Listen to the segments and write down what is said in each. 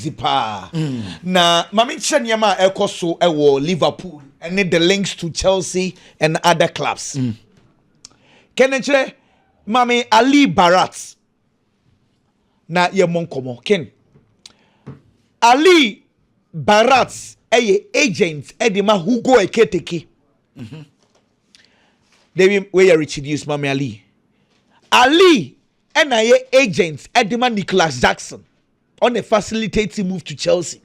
easy pa. Na mami chenyama ekoso ewo Liverpool and the links to Chelsea and other clubs. Kenenche mami Ali Barat na ye monkomo ken Ali Barat eye agent edima Hugo Eketeke. They we are introduced mami Ali and I agent edima Nicholas Jackson on a facilitating move to Chelsea.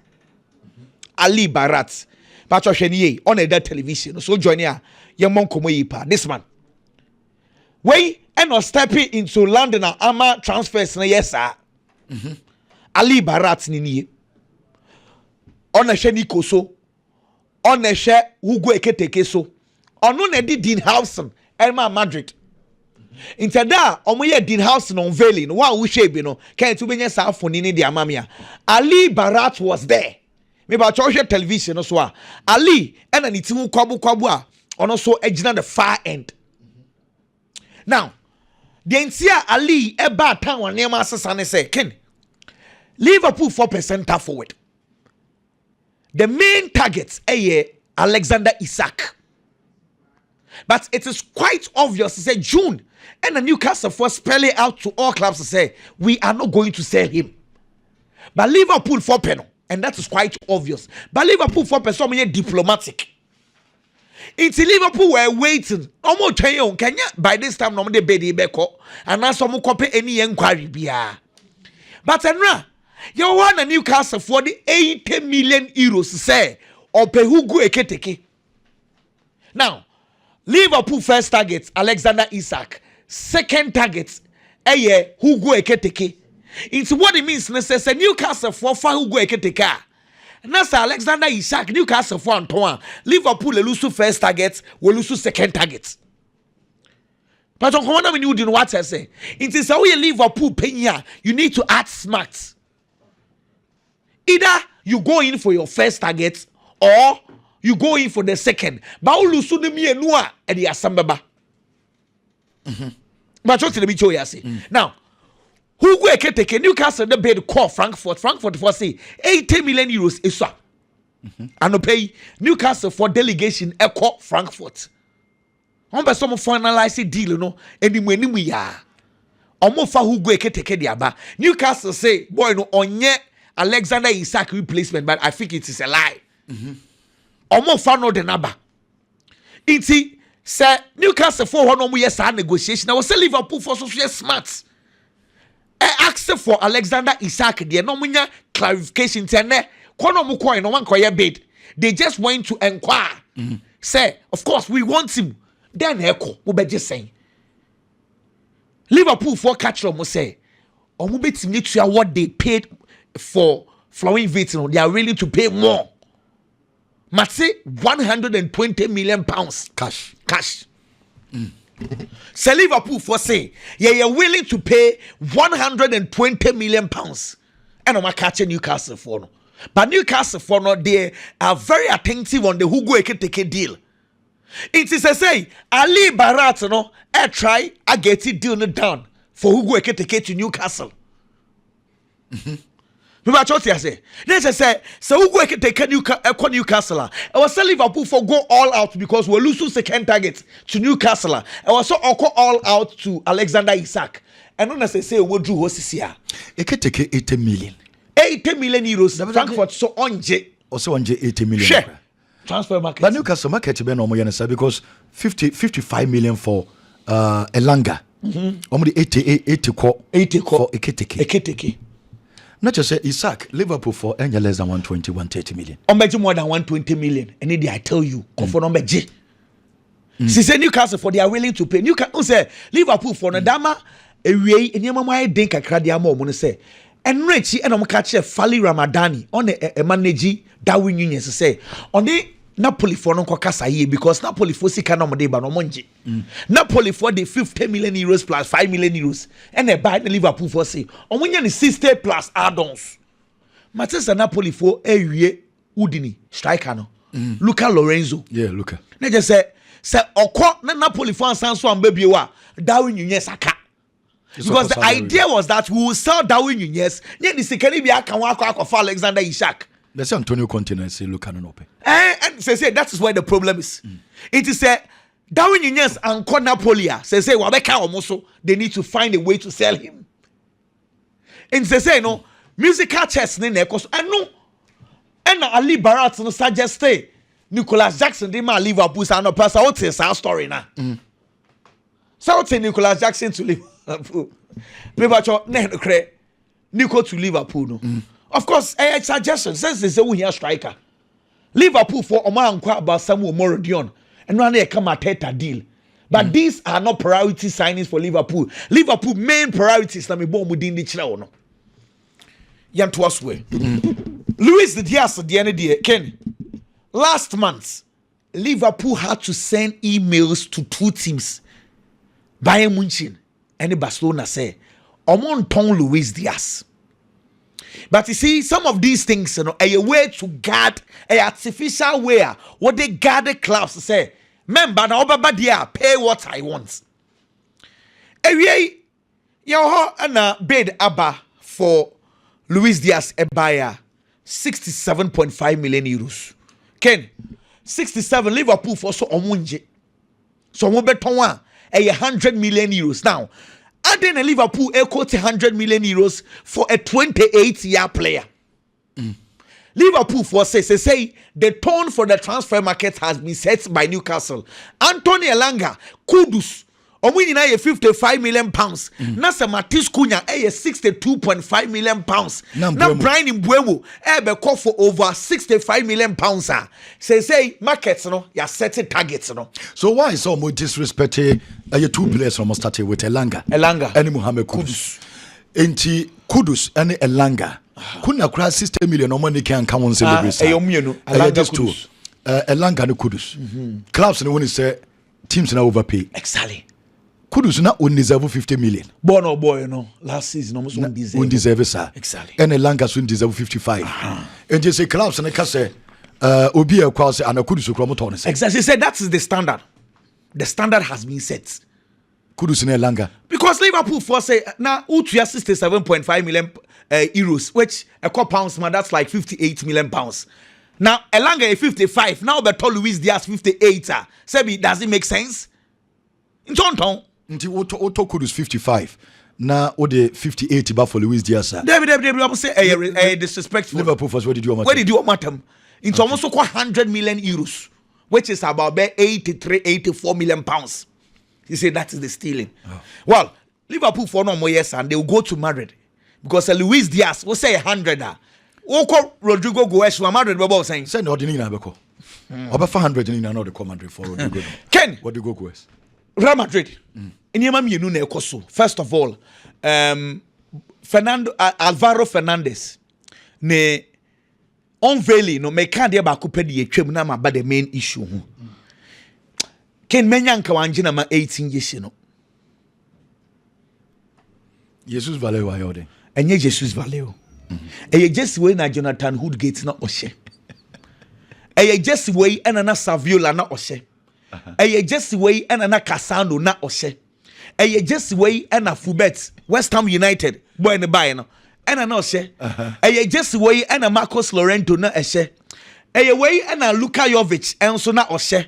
Ali Barat Pacho Sheniye on a dead television. So join ya young monkomo yipa this man. We and not stepping into London and Ama transfers na yes sir. Ali Barat nini on a sheni koso on a share Hugo Eketeke so on a Dean Housen Elma Madrid into that omoye Dean Housen unveiling wow we shape you know can't to be yourself for nini the amamia Ali Barat was there maybe I chose television also Ali and an itimu kwabu on also ejina the far end now the entire Ali eba town one near Master say Ken Liverpool 4% forward. The main target Alexander Isak. But it is quite obvious to say June and the Newcastle for spell it out to all clubs to say we are not going to sell him. But Liverpool 4%, and that is quite obvious. But Liverpool 4% mean diplomatic. It's Liverpool were waiting. Almost Kenya by this time no de bedi beko and now some copy any inquiry biya. But enra you want a Newcastle for the 80 million euros say or pay Hugo Eketeke. Now Liverpool first target Alexander Isak, second target Hugo Eketeke. It's what it means say Newcastle for Hugo Eketeke. Nasa Alexander Isak Newcastle for Antoine Liverpool lose first target will lose second target. But on command when you didn't what I say it is how you Liverpool penya you need to act smart. Either you go in for your first target or you go in for the second. But you lose the me and the asambaba. But what did you say? Now who go take Newcastle the bid call Frankfurt for say 80 million euros is so. And no pay Newcastle for delegation call Frankfurt. On be some finalize deal no enimu ya. Omo fa who go take the aba. Newcastle say boy no onye Alexander Isak replacement but I think it is a lie. Omo fa no the number. Inti say Newcastle for one no yes negotiation. I was say Liverpool for so smart. Ask for Alexander Isak there no munya clarification tene kono mu coin no one koye bid they just went to inquire say of course we want him then echo mo be just saying Liverpool for catch mo say omo betimi tua what they paid for Flowing Vitin they are willing to pay more must say 120 million pounds cash say Liverpool for say you're willing to pay 120 million pounds and I'm catching Newcastle for no. But Newcastle for no they are very attentive on the Hugo Eketeke deal. It is a say Ali Barat no try I get it deal down for Hugo Eketeke to Newcastle. Remember what I say? Let's say so Hugo Eketeke Newcastle. I was say Liverpool for go all out because we lose second target to Newcastle. I was so all out to Alexander Isak. And when I say we drew Hosisia. Eketeke 80 million. 80 million euros. Frankfurt so onje. Also onje 80 million. Share. Transfer market. But Newcastle market be no more because 55 million for Elanga. Only 80 for Eketeke. Not just say Isak, Liverpool for any less than 130 million. On more than 120 million. And then I tell you, for number J. She said Newcastle for they are willing to pay. Newcastle say Liverpool for Nadama, a way, and Yamama Dinka Cradiamo, when say, and Richie and I'm catching Fali Ramadani on a manager Darwin Union to say, on the Napoli for no Kokasa because Napoli for Sikano de Banomonji. Napoli for the 50 million euros plus 5 million euros. And they buy the Liverpool for say, on when you 60 plus add-ons. Manchester Napoli for a year Udini, striker no. Luca Lorenzo. Yeah, Luca. They just say Oko na Napoli for Sanso and baby wa Darwin Union Saka. Because the idea was that we will sell Darwin Nunez. Then the second be for Alexander Isak. Let's say Antonio Conte and say look at Ope. And say that is where the problem is. It is a Darwin Nunez and Napoli. Say Wabeka Omoso. They need to find a way to sell him. And say no musical chess ne nekos. And no. And Ali Barat no suggest Nicholas Jackson de ma Liverpool sa no pass out say story na. So Nicholas Jackson to Liverpool. Nico to Liverpool no. Of course, a suggestion since they say we here striker. Liverpool for Oman about Samuel Morodion and now they come at a deal. But these are not priority signings for Liverpool. Liverpool main priorities na me bomb within the channel no. Yan to us way. Luis Diaz the end of the Ken. Last month, Liverpool had to send emails to two teams. Bayern Munich and Barcelona say, Omon ton Luis Diaz. But you see, some of these things, you know, a way to guard, a artificial way, what they guard the clubs say, member na obaba dia pay what I want. Ewie, yo na bid aba for Luis Diaz Ebaya 67.5 million euros. Ken, 67 Liverpool for so omunje. So mo beton a 100 million euros now. And then Liverpool quote 100 million euros for a 28-year player. Liverpool for say the tone for the transfer market has been set by Newcastle. Anthony Elanga, Kudus, winning a 55 million pounds. Nasa Matis Cunha a 62.5 million pounds. Now Brian Mbeumo call for over 65 million pounds. Say markets no, ya setting targets no. So why is so much disrespecting your two players from started with Elanga and Mohamed Kudus. Enti Kudus and Elanga. Kuna kura 60 million no money can come on celebrate. Elanga two. Elanga and Kudus. Clubs no one say teams now overpay. Exactly. Kudus na undeserve 50 million. Bono boy no last season almost undeserve sir. Exactly. And Elanga soon deserve 55. And just say clubs and say obi e kwa say ana Kudus kura mo ton say. Exactly. Say that is the standard. The standard has been set. Kudus na Elanga. Because Liverpool for say now utuya 67.5 million euros, which a couple pounds man that's like 58 million pounds. Now Elanga is 55. Now Beto Luis Diaz 58. Sebi, does it make sense? In Tonton. Nti Otto Kudus 55. Na ode 58 ba for Luis Diaz. David say disrespectful. Liverpool first, what did you want? Where did you want him? It's almost 100 million euros, which is about 84 million pounds. He said that is the stealing. Well, Liverpool for no more years and they will go to Madrid because Luis Diaz will say 100. Oko Rodrigo Goes to Madrid. What saying? Say no, didn't Beko. Over 400 in another Madrid for Rodrigo. Ken, what do you go Goes? Real Madrid. First of all, Alvaro Fernandez ne unveiling no make can't ba coupe de twem na ma ba the main issue. Ken menyanka wanjina ma 18 years no. Jesus Valeu ayode. Enye Jesus Valeu. Eye Jesse way na Jonathan Woodgate na oshe. Eye Jesse way na Saviola na oshe. Eye Jesse way na Casano na oshe. Eye Jesse way na Fubet West Ham United boy ne buy no. Na oshe. Eye Jesse way na Marcos Llorente na eshe. Eye way na Luka Jovic enso na oshe.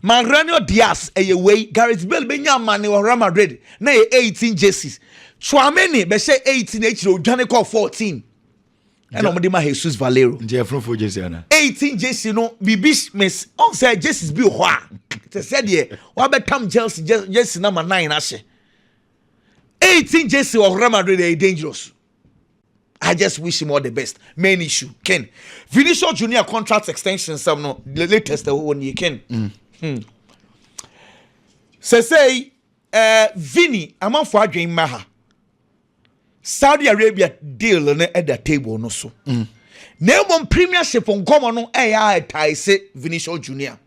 Mariano Diaz eye way Gareth Bale benya man ne Real Madrid na 18 jerseys. Chouameni be say 18 echiro dwane call 14. And omde ma Jesus Valero. Nje from for jersey na. 18 jersey no bibi miss on say jerseys bi ho a. Te said here, wa betam jersey number 9 ahye. 18 jersey of Real Madrid are dangerous. I just wish him all the best. Main issue, Ken. Vinicius Junior contract extension some no the latest one you Ken. Say Vini among for adwen maha. Saudi Arabia deal at the table no so. Name premiership on common no I say Vinicius Junior.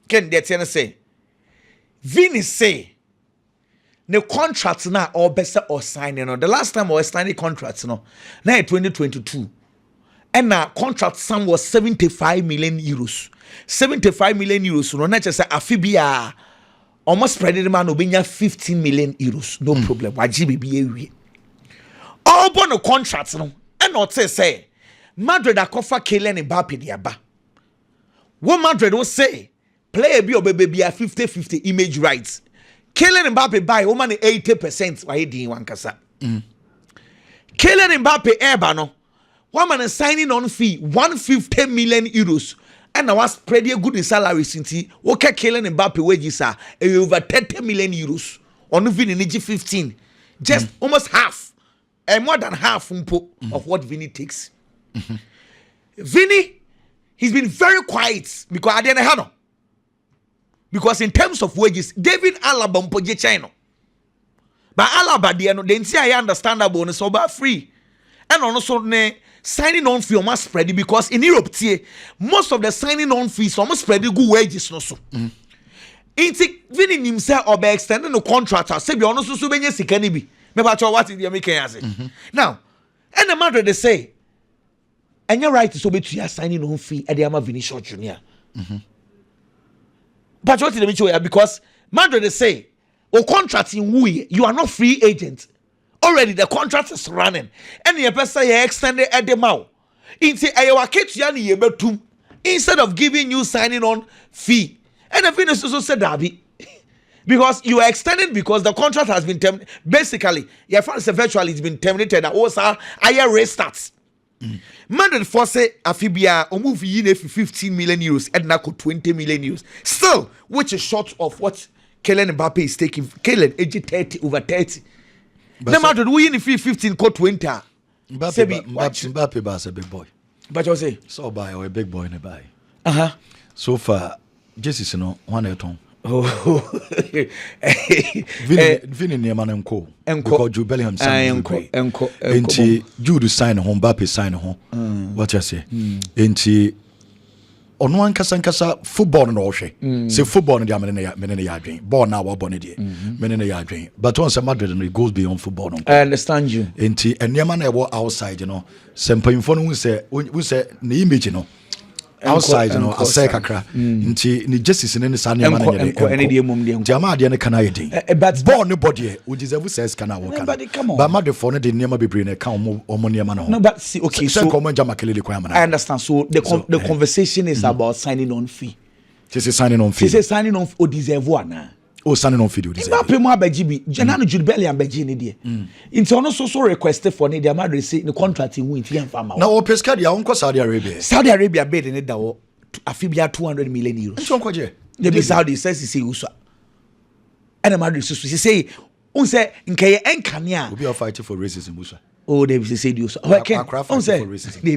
Ken that say Vini say the contracts now or better or signing no. The last time I was signing contracts no now 2022 and now contract sum was 75 million euros. 75 million euros no not just say afibia almost spread the man obinya 15 million euros. No problem. Wajibi be all born no contracts no. And not say Madrid akofa Kylian Mbappe diaba. What Madrid will say player be or baby a 50-50 image rights. Kylian Mbappe buy woman 80% why di wankasa. Kylian Mbappe no. One man is signing on fee 150 million euros. And I was spread a good salary since he okay Kylian Mbappe wages are over 30 million euros. On Vini 15. Just almost half. And more than half of what Vini takes. Vini, he's been very quiet because I didn't have no. Because in terms of wages, David Alaba mpoje China. But Alaba they say I understandable and so about free. And also signing on fee almost spread because in Europe most of the signing on fees almost spread good wages no so. Vini himself or by extending the contract say be honest so benye sika ni bi. Me ba cho what you make say. Now, and the matter they say and you're right so betu ya signing on fee at the ama Vini short junior. But what did they because Madrid they say o contract in we you are not free agent. Already the contract is running. And the person you extended at the mouth. Instead of giving you signing on fee. And the Venus also said that because you are extending because the contract has been terminated. Basically, your fans virtually it's been terminated. And also higher restarts. Madrid for say Afibia or move in 15 million euros and now 20 million euros. Still, which is short of what Kylian Mbappe is taking. Kylian age 30 over 30. No matter we in the 15 court 20. Mbappe is a big boy. But you say so buy or a big boy in a buy. So far, just you know, one at home. Vini near man and co. Because Jude Bellingham signed home. Jude sign home, Mbappe sign home. What you say? Into on one kasa football no hwe say football no dia menene ya adwen ball na wa bone die menene ya adwen but once Madrid no it goes beyond football no. I understand you enti enema na e wo outside you know sempanyfo no hu say na image no outside you know asay kakra nti ni justice ne sa na ma na ene die mum die jama de ne kana yedin but ball no body we deserve says kana wo kana but Madrid for no de nema bebre na kan omo nema no. No but see okay so I understand so the conversation is about signing on fee. She signing on fee. She signing on o deserve one. Oh, signing on fee do deserve. Mbappe mo abeji bi Janano Jude Bellingham abeji ne die. Into ono so requested for ne dia Madrid say the contract in win tie mfa ma. Na o pesca dia onko Saudi Arabia. Saudi Arabia bid ne da wo afibia 200 million euros. Nso onko je. The be Saudi says he say uswa. And Madrid so she say on say nkeye enkane a we be fighting for racism uswa. Oh, they say do so. Okay. On say racism. We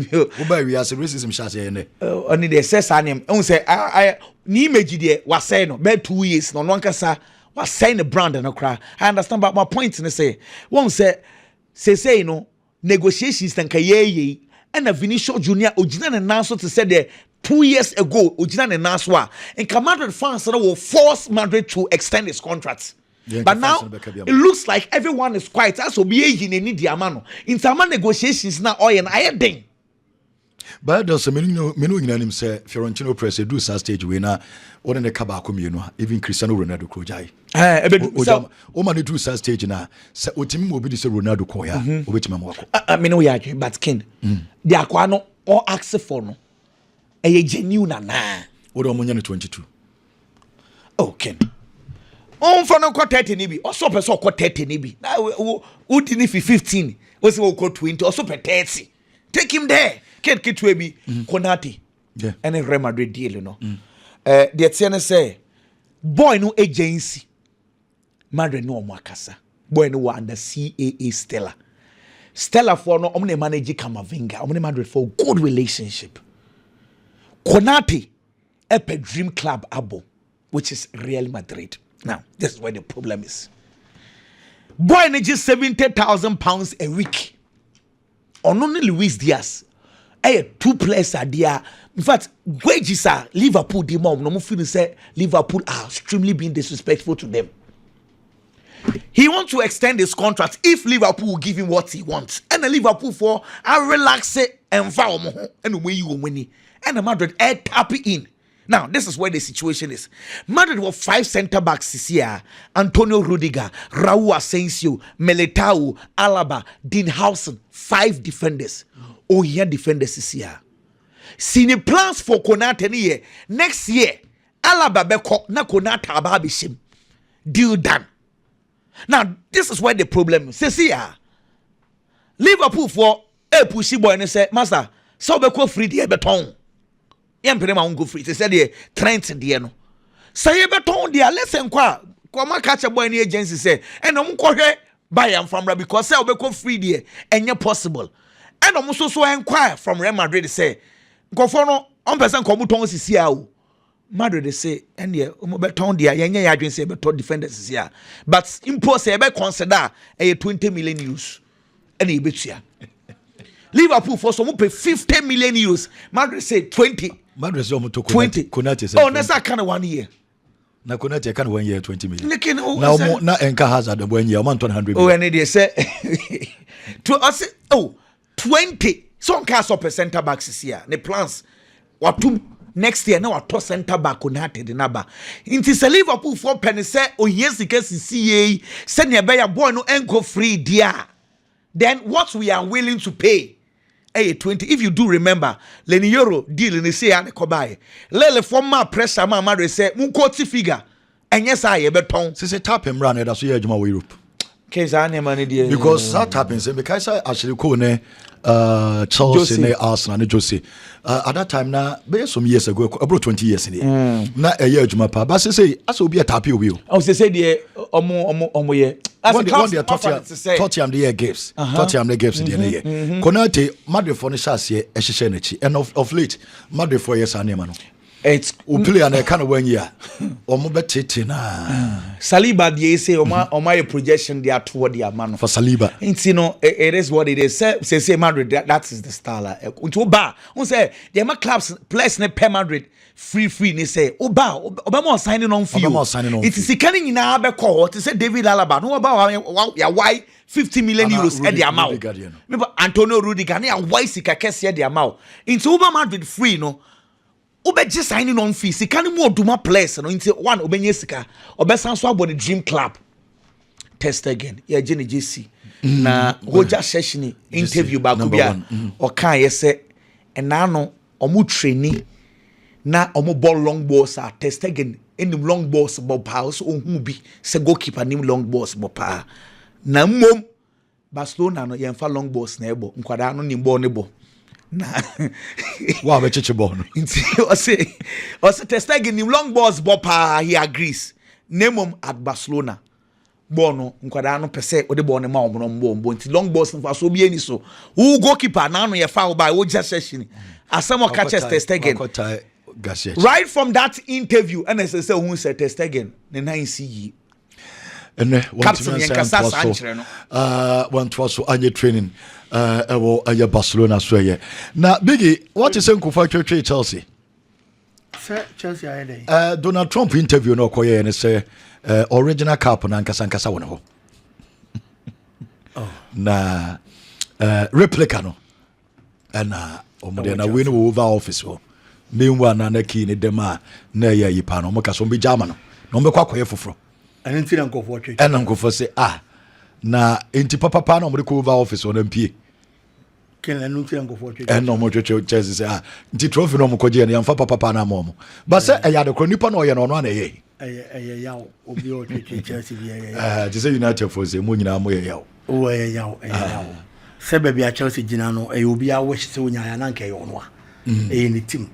are racism share here. Only the says name. On say I ni image there was say no be 2 years no one kasa was saying the brand no cry. I understand but my point in say one say no negotiations tan kaye and a Vinicius Junior original announced to say there 2 years ago original announced wa and Madrid fans will force Madrid to extend his contract. But now it looks like everyone is quiet. That's what be in any diamano. In some negotiations now, and I ding. But there's a menu in him say Fiorentino press do sa stage winner or in the Kabako, you know, even Cristiano Ronaldo Krojai. O man do sa stage now. Say Otim will be this Ronaldo Koya, which Mamako. I mean, we are but Ken, the Aquano or Axe for no. A genuine na. What are 22? Oh, Ken. On for no quarter 30 nibi, or so per so quarter 30 nibi. Now, would in if 15 was so called 20 or so per 30. Take him there. Can't get to be Konati. Yeah. And a Real Madrid deal, you know. The Etienne say, boy, no agency. Madrid no Makasa. Boy, no under CAA Stella. Stella for no omne manager Kamavinga. Omne Madrid for good relationship. Konati, a dream club abo, which is Real Madrid. Now, this is where the problem is. Boy, just £70,000 a week. On only Luis Diaz. 2 players are there. In fact, wages are Liverpool. The mom, no more feeling say Liverpool are extremely being disrespectful to them. He wants to extend his contract if Liverpool will give him what he wants. And the Liverpool for a relax it and follow and the way you win. And the Madrid tap in. Now, this is where the situation is. Madrid were 5 centre backs this year. Antonio Rudiger, Raul Asensio, Militao, Alaba, Dean Howson. 5 defenders. Oh, yeah, defenders this year. Senior plans for Konate year. Next year, Alaba beko na Konate ababishim. Deal done. Now, this is where the problem is. See here. Liverpool for a pushy boy and say, Master, so beko free the beton. Yempere ma ungo free. They said the Trent the no. Say beton there. Let's inquire. Kwama catch a boy in the agency say, and no mukore Bayern from Rabbi because say beko free there and yet possible. And almost so inquire from Real Madrid say, go for no on person come to see how Madrid say, and yeah, beton there. Yenya yadwin say beton defenders is here, but impose say be consider a 20 million euros. And he bet you. Liverpool for some pay 50 million euros. Madrid say 20. Madrid say 20. Konate oh, that's that kind of 1 year. Na Konate can 1 year 20 million. Now na Enka Hazard 1 year 100 million. Oh, and they say to us 20. Some cast up a centre back this year. The plans what to next year now a centre back Konate the number. Into say Liverpool for penny say oh yes because CA send your buyer boy no enko free dear. Then what we are willing to pay. 20. If you do remember, Lenny Euro deal in the say and Kobai. Lele former pressure my mother say Munkoti figure. And yes, I ever tongue. Say tap him run it as you Juma Europe. Case I name money dear. Because that happens because I actually call Chelsea ne Arsenal ne Jose. At that time now, some years ago, about 20 years in the na a year Juma pa. But say as will be a tappy wheel. I was say the omo ye. One day Tottenham the year gives. Tottenham the gives the year. Konate Madrid for the chassis a shishenechi. And of late, Madrid for years and man. It's play and I can't 1 year. Or more better na. Saliba the say or my projection they are toward the man for Saliba. It's it is what it is. Say Madrid that is the style. Unto bar. On say the clubs place ne per Madrid free ni say Obama signing on for you. It is canning in our call to say David Alaba. No about why 50 million euros at the amount. Remember Antonio Rudiger why sika kesi at the amount. Into Obama Madrid free no. Obe just signing on fees. He can't more do my place. No, into one Obenye sika. Obe sanso about the dream club. Test again. Yeah, Jenny JC. Na Roger Session interview ba kubia. O kan yese. And now no omu training. Na omu ball long balls are test again. In the long balls about house on who be se goalkeeper nim long balls bopa. Na mom Barcelona no yemfa long balls na ebo. Nkwada no nim ball nebo. Nah. Wow, we check ball. I say Testegen him long balls bopa he agrees. Name him at Barcelona. Bono nkwada no pese o de ball ne ma ombo nti long balls no so bi ani so. Who goalkeeper na no ye foul by wo just session. Asamo catches Testegen. Right from that interview and as I say who said Testegen ne na see and one was so any training Barcelona so yeah. Now Biggie, what is Uncle for Chelsea? Chelsea Donald Trump interview no koye and say original cap na nkasa won ho. Na replica no. And omode na win over office ho. Meanwhile na key ni dem a na ya yipa no mo ka so be German no me kwa koye foforo. And then Uncle for Church. And Uncle for say na enti papa no mo ko over office on MP. Ken and Uncle for Church. And no mo Chelsea say enti trophy no mo ko je na yamfa papa na mo. But say e ya de kronipa no ye no no na ye. Yaw obi o Chelsea bi just say United for say mo nyina mo ye yaw. O yaw. Say baby a Chelsea gina no e obi a wish say onya ya na nka ye ono a. E ni team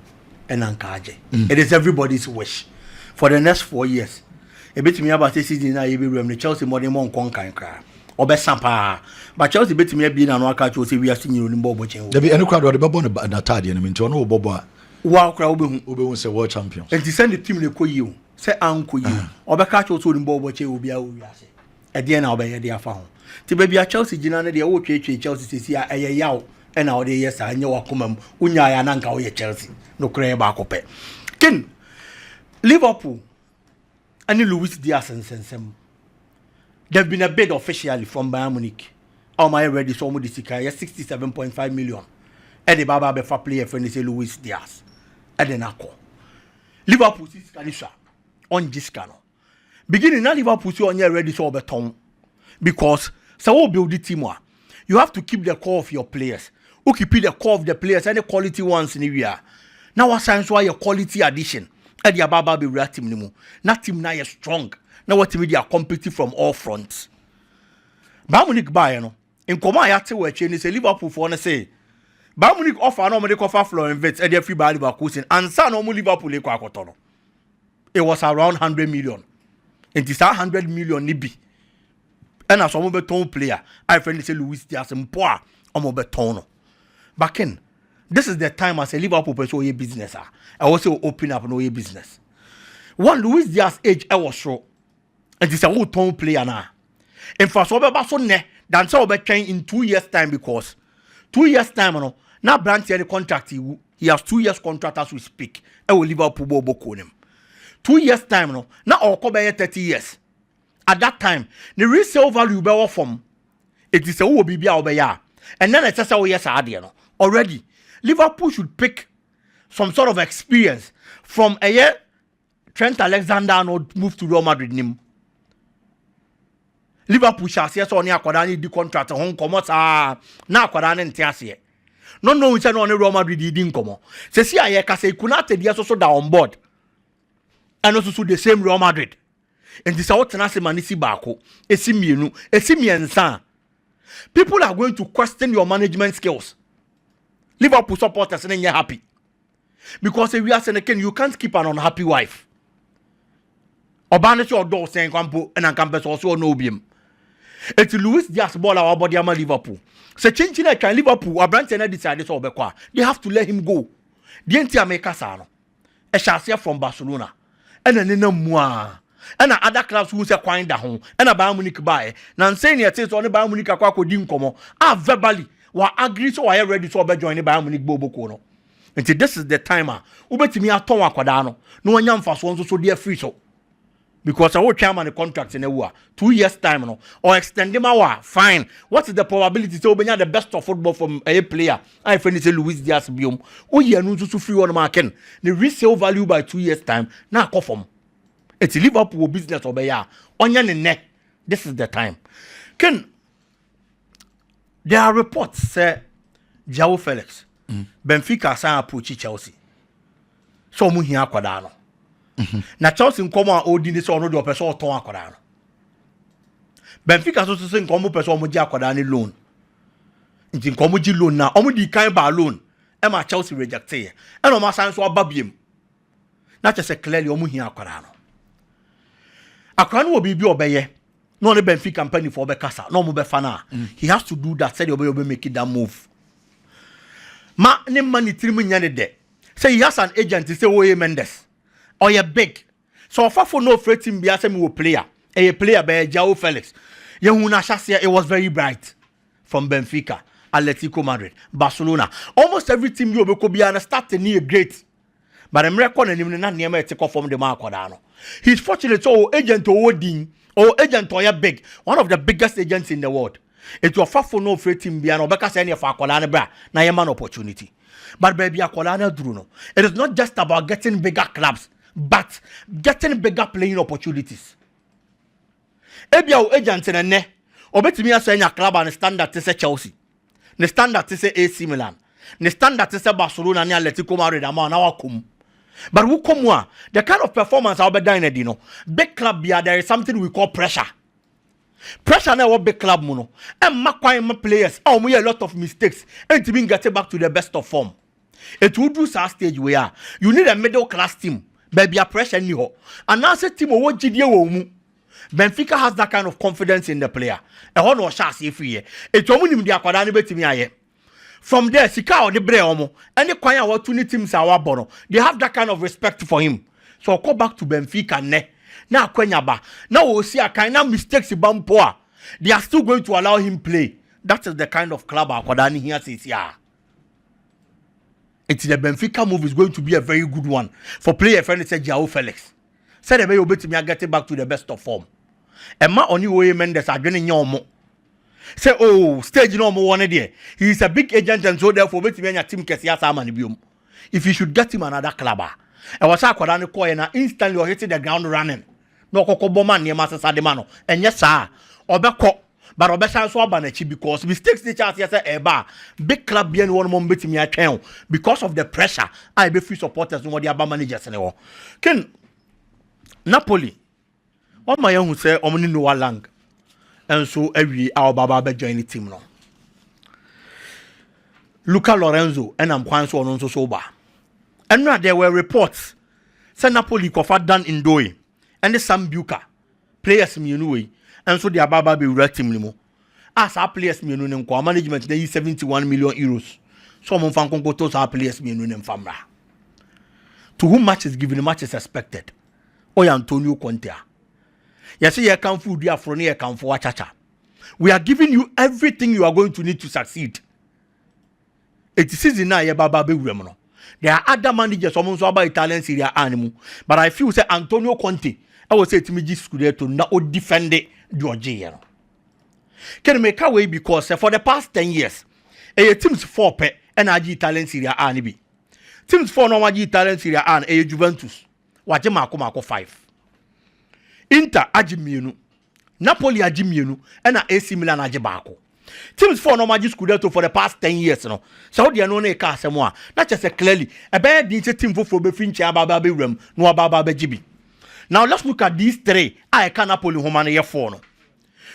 and anka age. It is everybody's wish for the next 4 years. A bit me about this season na be room the Chelsea more than one kan kra obesampa but Chelsea bit me be na no aka Chelsea we are seeing you in bobo chen there be any crowd the babo na tade na nti ono bobo a wa kra obehu say world champions and to send the team le koyi say anko yi obeka Chelsea in bobo chen obi a wi ase e de na obeye de afa ho ti baby a Chelsea gina na de wo twetwe Chelsea sisi a eye yaw e na o de yes anya wakomam unya ya na nka wo ye Chelsea no kra ba akopɛ ken Liverpool and Luis Diaz and Sensem. There've been a bid officially from Bayern Munich. How am I ready? So much this 67.5 million. Eddie Baba Befa player friend say Luis Diaz. Edenako. Liverpool si sika on jiska no beginning na Liverpool si on ready so obeton because so build the team you have to keep the core of your players. Who keep the core of the players and the quality ones in the area. Now what signs why your quality addition at the ababa be real team nimu. Na team na is strong. Now what team they are competing from all fronts. Bayern Munich buy no. In command ya te we change say Liverpool for na say Bayern Munich offer no me offer Florian Wirtz e dey free by Leverkusen and sa no Liverpool e kwa akoto no. It was around 100 million. It is 100 million ni bi. And as some beton player, I friend say Luis Diaz mpoa omo beton no. Back in, this is the time as a Liverpool person your business. I also open up no business. One Luis Diaz age I was sure, and this a whole tone player now. In fact, so be so ne than so be change in 2 years time because 2 years time no now Brandt the contract he has 2 years contract as we speak. I will Liverpool boko him. 2 years time no now or go be 30 years. At that time, the resale value be from it is a will be ya. And then it's just how yes no. Already, Liverpool should pick some sort of experience from a year Trent Alexander-Arnold move to Real Madrid nim. Liverpool shall see so near Kwadani the contract home comot na Kwadani ntiase. No we say no Real Madrid didn't come. Say see aye ka say kunate dia so da on board. And also the same Real Madrid. And this out na se manisi baako. Esi miensa. People are going to question your management skills. Liverpool supporters and you're happy. Because if we are saying you can't keep an unhappy wife. Obane your door saying Campo and Campus also no beam. It's Luis Diaz ball our body ama Liverpool. So changing like Liverpool, a branch and decided so they have to let him go. The entire make us a chassis from Barcelona. And then no more. And other clubs who say quite da home and a Bayern Munich buy. Now saying it says on the Bayern Munich akwa din komo. Verbally wa agree so I ready to be join the Bayern Munich bobo kono. Until this is the timer. Ubetimi aton akwada no. No one yam fast one so dear free so. Because I will chairman the contract in a war 2 years time no or extend them hour fine. What is the probability to be the best of football from a player? I find it Luis Diaz biom. Oh yeah no to free one marken. The resale value by 2 years time na conform. It's Liverpool business over here. Onion and neck. This is the time. There are reports say João Felix, Benfica sign approach Chelsea. So mu hia kwada no. Na Chelsea nkomo a odi ni so no de opeso oton akwada no. Benfica so say nkomo peso omo gi akwada ni loan. Nti nkomo gi loan na omo di kan ba loan. E ma Chelsea reject e. E no ma san so ababiem. Na chese clearly omo hia akwada no. Akwada no obi bi obeye. No the Benfica company for Bekasa. No move fana. He has to do that. Said you be making that move. Ma ne money three million de. Say he has an agent. He say Oye Mendes. Or you big. So far for no freight team be as a player. A player by João Felix. Yehuna Shasia. It was very bright from Benfica, Atletico Madrid, Barcelona. Almost every team you be able to start to near great. But I'm reckoning him not near me take off from the mark. He's fortunate. So agent Odin. Or agent or big, one of the biggest agents in the world. It was far for no freight team be an obeka any of our colana bra, na man opportunity. But baby a colana druno. It is not just about getting bigger clubs, but getting bigger playing opportunities. Ebia agent in a ne, obeti me as a club and standard to say Chelsea. The standard to say AC Milan. The standard to say Barcelona and Atletico Madrid amount now come. But who come one? The kind of performance I'll be doing, you big club there is something we call pressure. Pressure now what big club mono. And my players, we a lot of mistakes. And to be getting back to the best of form. It will do our stage we are. You need a middle class team. Baby a pressure ni ho. And now say team what GDO Benfica has that kind of confidence in the player. A one or shall see free. It's only the akwadani beti me aye. From there, Sika or the Breomo, any choir or two teams are bono. They have that kind of respect for him. So I'll go back to Benfica ne. Now Kwenyaba. Now we'll see a kind of mistakes in Bampoa. They are still going to allow him play. That is the kind of club Akwadani here says, yeah. It's the Benfica move is going to be a very good one. For player friend said João Felix. Said the way you bet me getting back to the best of form. And my only way Mendes are getting your more. Say, oh, stage no more one there. He is a big agent and so therefore, bet me team if you should get him another club, I was a Quadani coin and instantly or hitting the ground running. No Cocoboman near Master Sademano. And yes, sir, Obeko, but Obesan Swabanechi because mistakes the chance yes, bar. Big club being one more bit me account because of the pressure. I be free supporters no the Abba managers anymore. Ken Napoli. On my own say Omni no lang. And so every our Baba join the team now. Luca Lorenzo and I'm quite so sober. And now there were reports. Say Napoli kofa done in Doe. And the Sam Buka. Players me anyway. And so the Ababa be red team limo. As our players me no management they 71 million euros. Some fan go to our players me no famra. To whom match is given, match is expected. Oya Antonio Conte. Yes, you can food there from here can for chacha. We are giving you everything you are going to need to succeed. It is season now, Baba Beremono. There are other managers almost about Italian Serie animal, but I feel say Antonio Conte. I will say to me, this could to now defend it, Georgia. Can make a way because for the past 10 years, a teams 4 pet and I Italian Serie A. Teams 4 no Italian Serie A and a Juventus. What Marco 5. Inter Ajimienu, Napoli Ajimienu, and AC Milan Ajibako. Teams 4 no magic Scudetto for the past 10 years, no. So they are no ne cast more. Not just a clearly a bad team for Befinch Ababa Birum, no Ababa Bejibi. Now let's look at these three. I can Napoli Homania 4 no.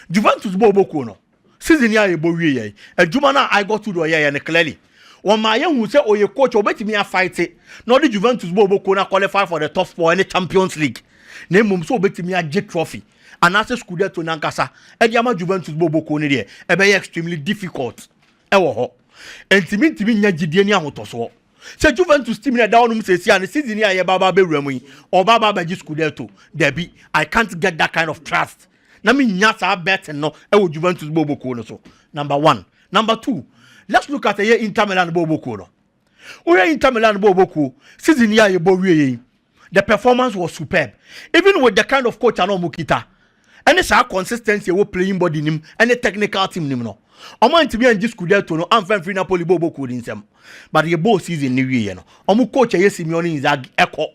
Juventus Bobo Kono. Season ya Bowie, a Jumana I got to do and clearly. One my young who say, oh, your coach, or bet me a fight it. Nor the Juventus Bobo Kona qualify for the top 4 in the Champions League. Name mum so bet me a jet trophy. And as a Scudetto Nankasa, and Yama Juventus Bobo Kone, a very extremely difficult. Ewo. And Timin Yajidiania Motoso. Say Juventus team down says, and the season here, Baba Beremi, or Baba Baji Scudetto. Debbie, I can't get that kind of trust. Nami Nyasa bet and no, Ewo Juventus Bobo Kone. So, number 1. Number 2, let's look at the year Inter Milan Bobo Kone. We are Inter Milan Bobo Kone, season here, Bowie. The performance was superb. Even with the kind of coach Ano Mukita. And it's our consistency we playing body nim and the technical team nim no. Omo to be and just could to no am free Napoli Bobo could in some. But the boss season new year no. Omo coach Simeone is echo.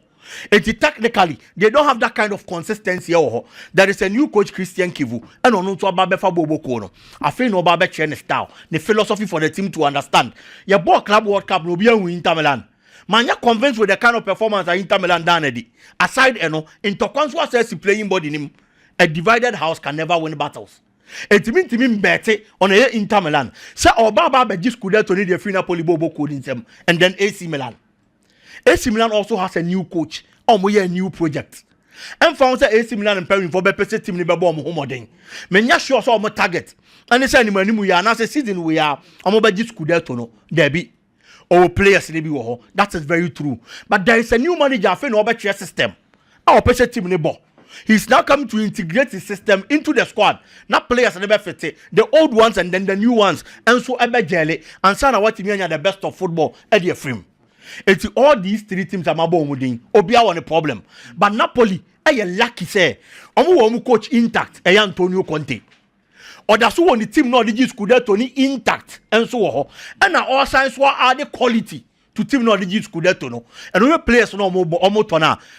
It's technically they don't have that kind of consistency oh. There is a new coach Christian Kivu and on to Ababe for Bobo Kono. I feel no Ababe train style, the philosophy for the team to understand. Your ball club World Cup no be win Inter Milan. Man, you're convinced with the kind of performance that Inter Milan done. Aside, into Consuelo says he playing body in him. A divided house can never win battles. It means to me better on a Inter Milan. Say, oh, Baba just could have to need a free Napoli Bobo code in them, and then AC Milan. AC Milan also has a new coach, or more a new project. And found that AC Milan and preparing for better team in Babom Homoding. Many sure saw my target. And they say, we are not a season we are, I'm about just could have to know. There be. Or players in the that is very true. But there is a new manager for no better system. Our person team in the ball. He's now coming to integrate his system into the squad. Not players never fit the old ones and then the new ones. And so ever jelly and sana what you mean the best of football at the frame. It's all these 3 teams are mabo muding. Obia one a problem. But Napoli, I lucky say, omu coach intact, Antonio Conte. Or that's who on the team not the Scudetto intact and so on. And now all signs were added quality to team not the Scudetto no. And when players no more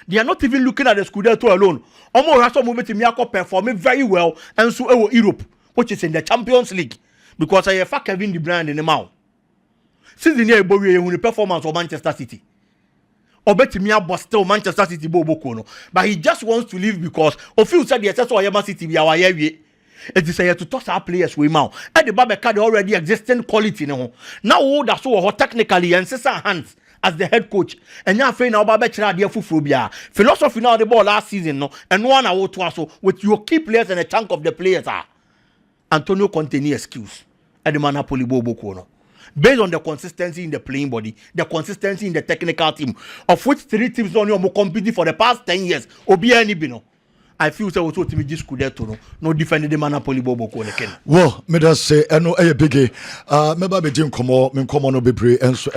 they are not even looking at the Scudetto alone. Omo Raso movement in Miyako performing very well and so Europe, which is in the Champions League. Because I have Kevin De Bruyne in the mouth. Since the near Bowie when the performance of Manchester City. Or bet me up still Manchester City Bobo Kono. But he just wants to leave because of few said the SSO Yama City be our area. It is to toss our players with mouth. And the Babeka already existing quality no. Now that's so technically and Cesar hands as the head coach. And now now Babeka dear phobia. Philosophy now the ball last season no. And one hour to also with your key players and a chunk of the players are Antonio Conte excuse. And the Napoli Bobo Kono. Based on the consistency in the playing body, the consistency in the technical team, of which 3 teams on your competing for the past 10 years, Obiani Bino. I feel so to me just could to no defend the Napoli Bobo Kono. Well, me just say, I know a biggie. Maybe Jim come on, no be brave, and so